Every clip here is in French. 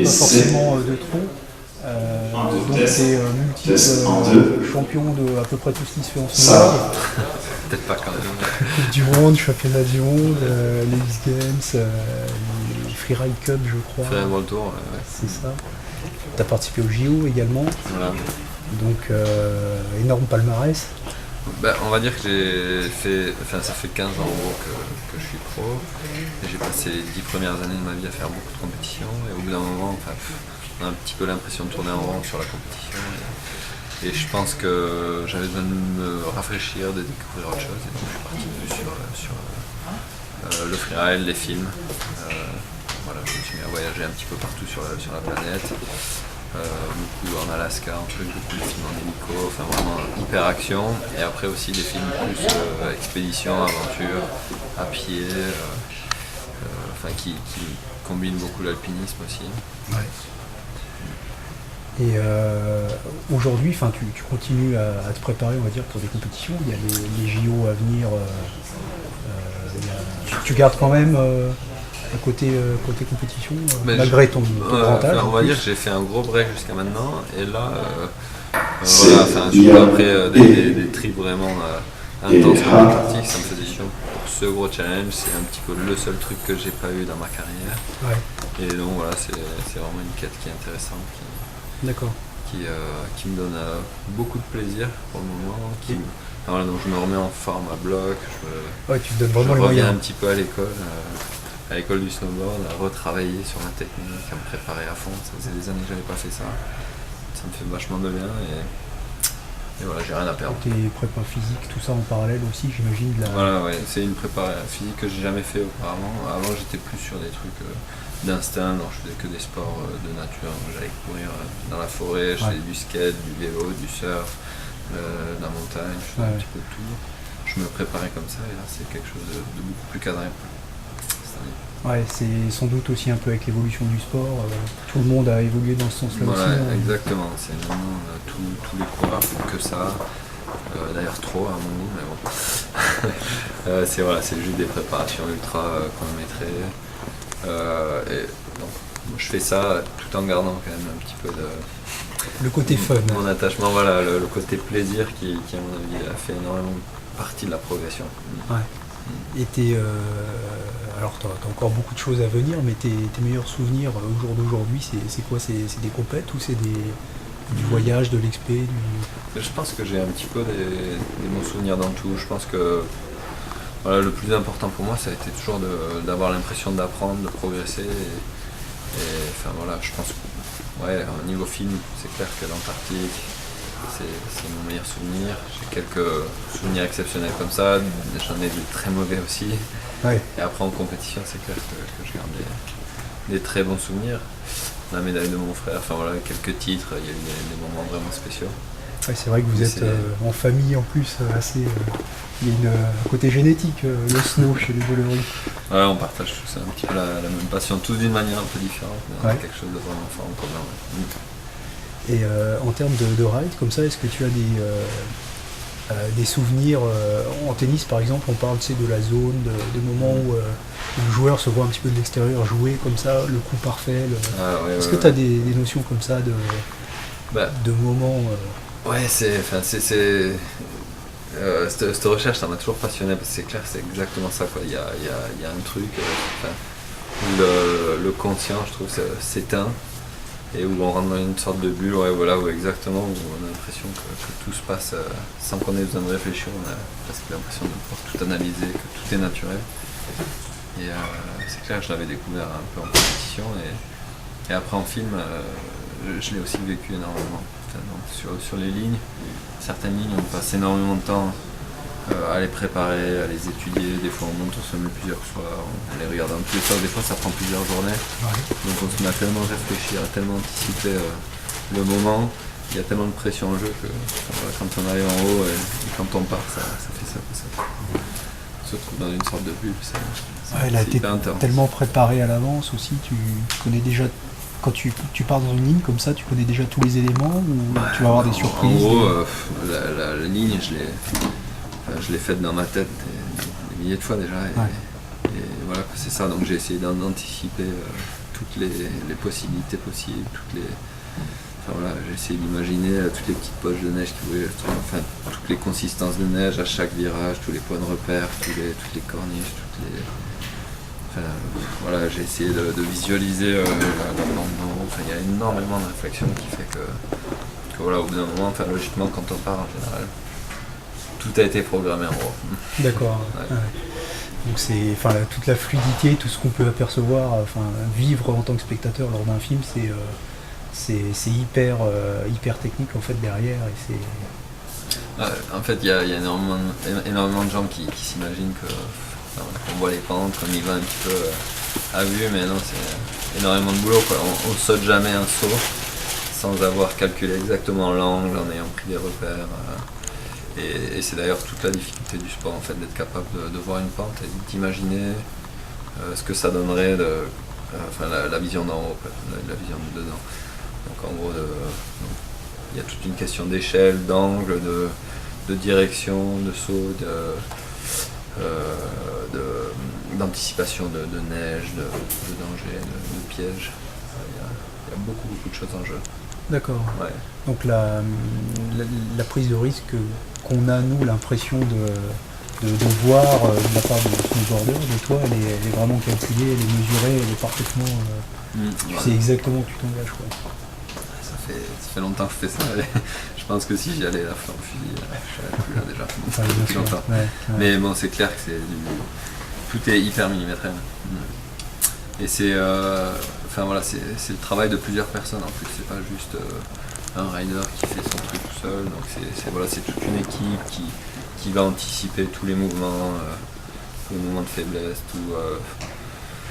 pas forcément de trop. Donc t'es multiple champion de à peu près tout ce qui se fait en ce moment. Peut-être pas quand même. Coupe du monde, championnat du monde, les X-Games, les Freeride Cup je crois. Freeride World Tour, c'est ça. T'as participé au JO également. Voilà. Donc énorme palmarès. Ben, on va dire que j'ai fait, ça fait 15 ans en gros que je suis pro. Et j'ai passé les 10 premières années de ma vie à faire beaucoup de compétitions. Et au bout d'un moment, on a un petit peu l'impression de tourner en rond sur la compétition. Et je pense que j'avais besoin de me rafraîchir, de découvrir autre chose. Et donc je suis parti sur le freeride, les films. Voilà, je me suis mis à voyager un petit peu partout sur la planète. Beaucoup en Alaska, beaucoup de films en hélico, enfin vraiment hyper action. Et après aussi des films plus expédition, aventure, à pied, qui combinent beaucoup l'alpinisme aussi. Ouais. Et aujourd'hui, tu continues à te préparer, on va dire, pour des compétitions. Il y a les JO à venir. Tu gardes quand même côté compétition, malgré ton grand âge. On va dire que j'ai fait un gros break jusqu'à maintenant. Et là, surtout après des trips vraiment intenses comme l'Antarctique, ça me faisait chiant pour ce gros challenge. C'est un petit peu le seul truc que j'ai pas eu dans ma carrière. Ouais. Et donc voilà, c'est vraiment une quête qui est intéressante. D'accord. Qui me donne beaucoup de plaisir pour le moment. Donc je me remets en forme à bloc. Tu te donnes vraiment je les reviens moyens. un petit peu à l'école du snowboard, à retravailler sur la technique, à me préparer à fond. Ça faisait des années que j'avais pas fait ça. Ça me fait vachement de bien et voilà, j'ai rien à perdre. Tes prépa physique, tout ça en parallèle aussi, j'imagine. Voilà, ouais, c'est une prépa physique que j'ai jamais fait auparavant. Avant, j'étais plus sur des trucs d'instinct, donc je faisais que des sports de nature. J'allais courir dans la forêt, je faisais du skate, du vélo, du surf, de la montagne, je faisais un petit peu de tout. Je me préparais comme ça et là, c'est quelque chose de beaucoup plus cadré. Ouais, c'est sans doute aussi un peu avec l'évolution du sport. Tout le monde a évolué dans ce sens-là aussi. Exactement. C'est vraiment tous les coureurs font que ça. D'ailleurs trop à mon goût, mais bon. C'est juste des préparations ultra chronométrées. Et donc, je fais ça tout en gardant quand même un petit peu le côté fun. Mon attachement, voilà, le côté plaisir qui à mon avis a fait énormément partie de la progression. Ouais. Et alors tu as encore beaucoup de choses à venir, mais tes meilleurs souvenirs au jour d'aujourd'hui, c'est quoi? C'est des compètes ou c'est du voyage, de l'expé Je pense que j'ai un petit peu des bons souvenirs dans tout. Je pense que voilà, le plus important pour moi, ça a été toujours d'avoir l'impression d'apprendre, de progresser. Je pense au niveau film, c'est clair que l'Antarctique, c'est mon meilleur souvenir. J'ai quelques souvenirs exceptionnels comme ça, j'en ai de très mauvais aussi. Ouais. Et après en compétition, c'est clair que je garde des très bons souvenirs. La médaille de mon frère, quelques titres, il y a eu des moments vraiment spéciaux. Ouais, c'est vrai que vous êtes en famille en plus assez. Il y a un côté génétique, le snow chez les Bolery. Ouais, on partage tous un petit peu la même passion, tous d'une manière un peu différente, mais on a quelque chose de vraiment fort en commun. Ouais. Et en termes de ride, comme ça, est-ce que tu as des souvenirs en tennis par exemple? On parle de la zone, des moments où le joueur se voit un petit peu de l'extérieur jouer comme ça, le coup parfait. Est-ce que tu as des notions comme ça de moments cette recherche, ça m'a toujours passionné parce que c'est clair, c'est exactement ça, quoi. Il y a un truc où le conscient, je trouve, s'éteint et où on rentre dans une sorte de bulle, où on a l'impression que tout se passe sans qu'on ait besoin de réfléchir. On a presque l'impression de pouvoir tout analyser, que tout est naturel. Et c'est clair, je l'avais découvert un peu en compétition et après en film, je l'ai aussi vécu énormément. Donc, sur les lignes, certaines lignes, on passe énormément de temps à les préparer, à les étudier. Des fois on monte, on se met plusieurs fois, on les regarde un peu. Des fois ça prend plusieurs journées. Ouais. Donc on se met à tellement réfléchir, à tellement anticiper le moment. Il y a tellement de pression en jeu que quand on arrive en haut et quand on part, ça fait ça. On se trouve dans une sorte de bulle. C'est hyper intense. Tellement préparé à l'avance aussi, tu connais déjà. Quand tu pars dans une ligne comme ça, tu connais déjà tous les éléments ou tu vas avoir des surprises? En gros, la ligne, je l'ai faite dans ma tête des milliers de fois déjà. Et voilà, c'est ça. Donc j'ai essayé d'anticiper toutes les possibilités possibles, enfin, voilà, j'ai essayé d'imaginer toutes les petites poches de neige qui pouvaient, enfin, toutes les consistances de neige à chaque virage, tous les points de repère, toutes les corniches, enfin, voilà, j'ai essayé de visualiser la bande d'en haut. Enfin, il y a énormément de réflexion qui fait que voilà, au bout d'un moment, enfin, logiquement, quand on part en général, tout a été programmé en gros. D'accord. Ouais. Ouais. Donc c'est, enfin, toute la fluidité, tout ce qu'on peut apercevoir, enfin, vivre en tant que spectateur lors d'un film, c'est hyper technique en fait derrière et c'est. En fait, il y a énormément de gens qui s'imaginent que on voit les pentes, comme il va un petit peu à vue, mais non, c'est énormément de boulot, quoi. On saute jamais un saut sans avoir calculé exactement l'angle, en ayant pris des repères. Et c'est d'ailleurs toute la difficulté du sport, en fait, d'être capable de voir une pente et d'imaginer ce que ça donnerait, enfin, la vision d'en haut, quoi, la vision de dedans. Donc en gros, il y a toute une question d'échelle, d'angle, de direction, de saut, d'anticipation de neige, de danger, de piège. Il y a beaucoup de choses en jeu. D'accord. Ouais. Donc la prise de risque qu'on a nous l'impression de voir de la part de snowboarder, de toi, elle est vraiment calculée, elle est mesurée, elle est parfaitement. Tu sais exactement où tu t'engages, quoi. Ça fait longtemps que je fais ça. Et je pense que si j'y allais la flamme fusil, je serais plus là déjà. Enfin, Depuis longtemps. Ouais. Mais bon, c'est clair que tout est hyper millimétré. Et c'est enfin voilà, c'est le travail de plusieurs personnes en plus, c'est pas juste un rider qui fait son truc tout seul, donc c'est toute une équipe qui va anticiper tous les mouvements de faiblesse, tout.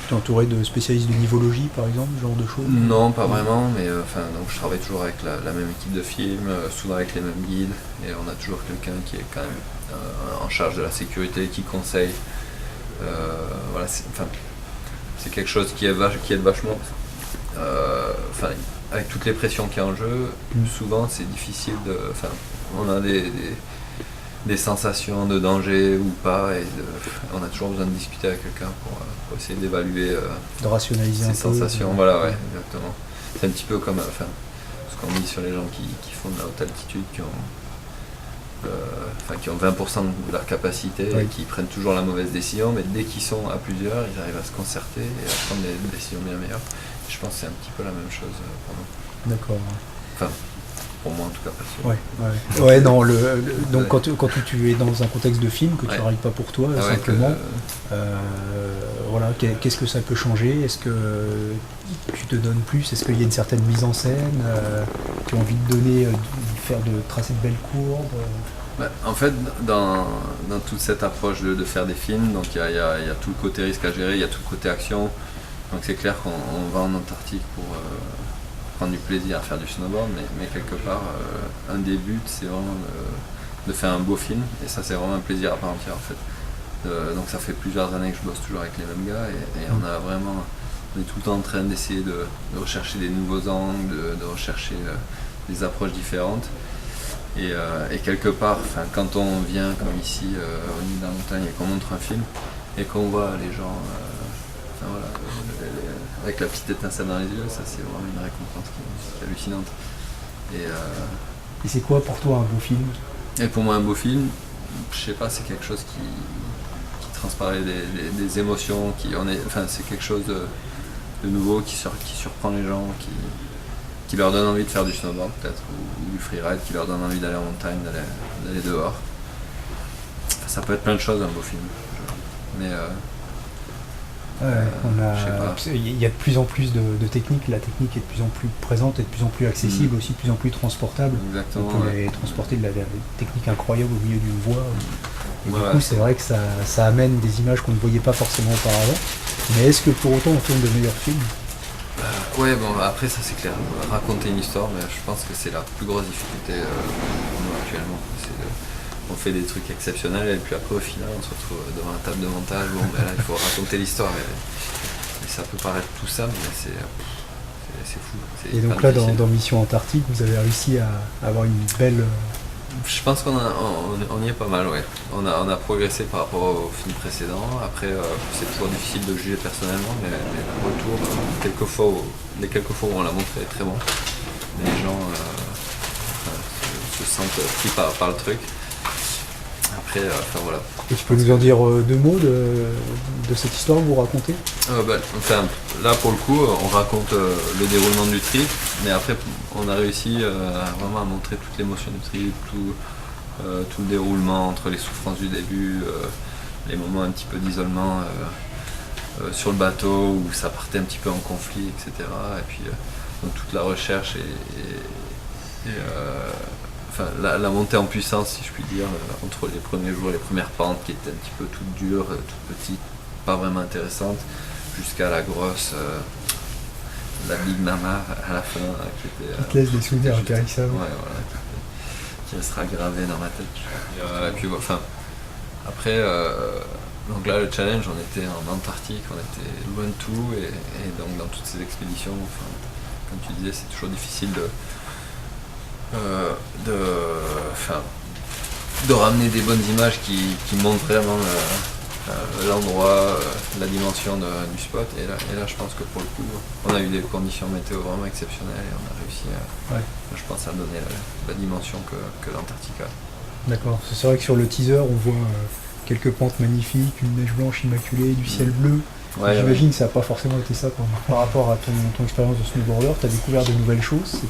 Tu es entouré de spécialistes de nivologie par exemple, ce genre de choses? Non, pas vraiment, mais donc je travaille toujours avec la même équipe de film, souvent avec les mêmes guides, et on a toujours quelqu'un qui est quand même en charge de la sécurité, qui conseille. Voilà, c'est quelque chose qui aide vachement. Avec toutes les pressions qu'il y a en jeu, souvent c'est difficile de. Enfin, on a des sensations de danger ou pas, et on a toujours besoin de discuter avec quelqu'un pour essayer d'évaluer de rationaliser ces un sensations. peu. Voilà, ouais, exactement. C'est un petit peu comme ce qu'on dit sur les gens qui font de la haute altitude, qui ont 20% de leur capacité et qui prennent toujours la mauvaise décision, mais dès qu'ils sont à plusieurs, ils arrivent à se concerter et à prendre des décisions bien meilleures. Et je pense que c'est un petit peu la même chose pour nous. D'accord. Enfin, pour moi en tout cas, perso. Ouais, non, donc quand tu es dans un contexte de film, que tu n'arrives pas pour toi, simplement, voilà, qu'est-ce que ça peut changer? Est-ce que tu te donnes plus? Est-ce qu'il y a une certaine mise en scène? Tu as envie de donner, de tracer de belles courbes? En fait, dans toute cette approche de faire des films, donc il y a tout le côté risque à gérer, il y a tout le côté action. Donc c'est clair qu'on va en Antarctique pour prendre du plaisir à faire du snowboard, mais quelque part, un des buts, c'est vraiment de faire un beau film, et ça c'est vraiment un plaisir à part entière en fait. Donc ça fait plusieurs années que je bosse toujours avec les mêmes gars, et on est tout le temps en train d'essayer de rechercher des nouveaux angles, de rechercher des approches différentes. Et quelque part, quand on vient comme ici au niveau de la montagne et qu'on montre un film et qu'on voit les gens voilà, avec la petite étincelle dans les yeux, ça c'est vraiment une récompense qui est hallucinante. Et c'est quoi pour toi un beau film? Et pour moi un beau film, je sais pas, c'est quelque chose qui transparaît des émotions, c'est quelque chose de nouveau qui surprend les gens, qui leur donne envie de faire du snowboard peut-être, ou du freeride, qui leur donne envie d'aller en montagne, d'aller dehors. Ça peut être plein de choses un beau film. Mais il y a de plus en plus de techniques, la technique est de plus en plus présente, et de plus en plus accessible, aussi de plus en plus transportable. Exactement. On peut transporter de la technique incroyable au milieu d'une voie. Et du coup, c'est vrai que ça amène des images qu'on ne voyait pas forcément auparavant. Mais est-ce que pour autant on tourne de meilleurs films? Ouais, bon, après ça c'est clair, raconter une histoire, mais je pense que c'est la plus grosse difficulté pour nous actuellement. On fait des trucs exceptionnels, et puis après au final on se retrouve devant la table de montage, là il faut raconter l'histoire, et ça peut paraître tout simple, mais c'est fou. Et donc là dans Mission Antarctique, vous avez réussi à avoir une belle Je pense on y est pas mal, ouais. On a progressé par rapport au film précédent. Après, c'est toujours difficile de juger personnellement, mais le retour, les quelques fois où on l'a montré est très bon. Les gens se sentent pris par le truc. Après, voilà. Et tu peux nous en dire deux mots de cette histoire que vous racontez? Là pour le coup, on raconte le déroulement du trip, mais après on a réussi vraiment à montrer toute l'émotion du trip, tout le déroulement entre les souffrances du début, les moments un petit peu d'isolement sur le bateau où ça partait un petit peu en conflit, etc. Et puis donc toute la recherche la montée en puissance, si je puis dire, entre les premiers jours, les premières pentes qui étaient un petit peu toutes dures, toutes petites, pas vraiment intéressantes, jusqu'à la grosse, la Big Mama à la fin, qui te laisse des souvenirs intéressants. Ouais, voilà, qui restera gravé dans ma tête. Et puis, après, donc là, le challenge, on était en Antarctique, on était loin de tout, et donc dans toutes ces expéditions, comme tu disais, c'est toujours difficile de ramener des bonnes images qui montrent vraiment l'endroit, la dimension du spot. Et là, je pense que pour le coup, on a eu des conditions météo vraiment exceptionnelles et on a réussi, je pense, à donner la dimension que l'Antarctique a. D'accord. C'est vrai que sur le teaser, on voit quelques pentes magnifiques, une neige blanche immaculée, du ciel bleu. Ouais, j'imagine que ça n'a pas forcément été ça par rapport à ton expérience de snowboarder. Tu as découvert de nouvelles choses.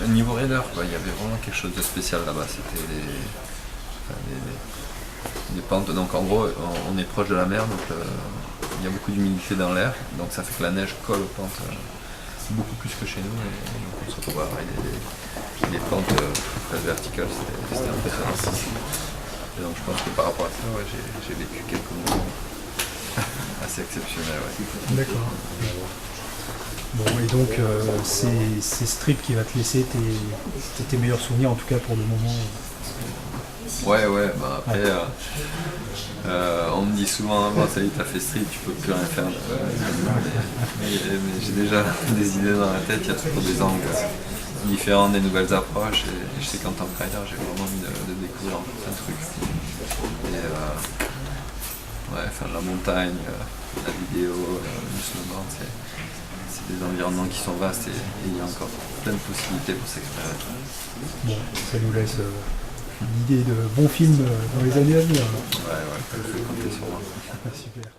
Niveau raider, il y avait vraiment quelque chose de spécial là-bas. C'était des pentes. Donc en gros, on est proche de la mer, donc il y a beaucoup d'humidité dans l'air, donc ça fait que la neige colle aux pentes beaucoup plus que chez nous. Et donc on se retrouve avec des pentes très verticales. C'était impressionnant. Et donc je pense que par rapport à ça, j'ai vécu quelques moments assez exceptionnels. Ouais. D'accord. Bon, et donc c'est ce trip qui va te laisser tes meilleurs souvenirs, en tout cas pour le moment. Ouais, après, on me dit souvent, ça y est, t'as fait ce trip, tu peux plus rien faire. Mais j'ai déjà des idées dans la tête, il y a toujours des angles différents, des nouvelles approches, et je sais qu'en tant que rider, j'ai vraiment envie de découvrir plein de trucs. Et la montagne, la vidéo, le snowboard, c'est des environnements qui sont vastes et il y a encore plein de possibilités pour s'expérimenter. Bon, ça nous laisse l'idée de bons films dans les années à venir. Ouais, je vais compter sur moi. Super.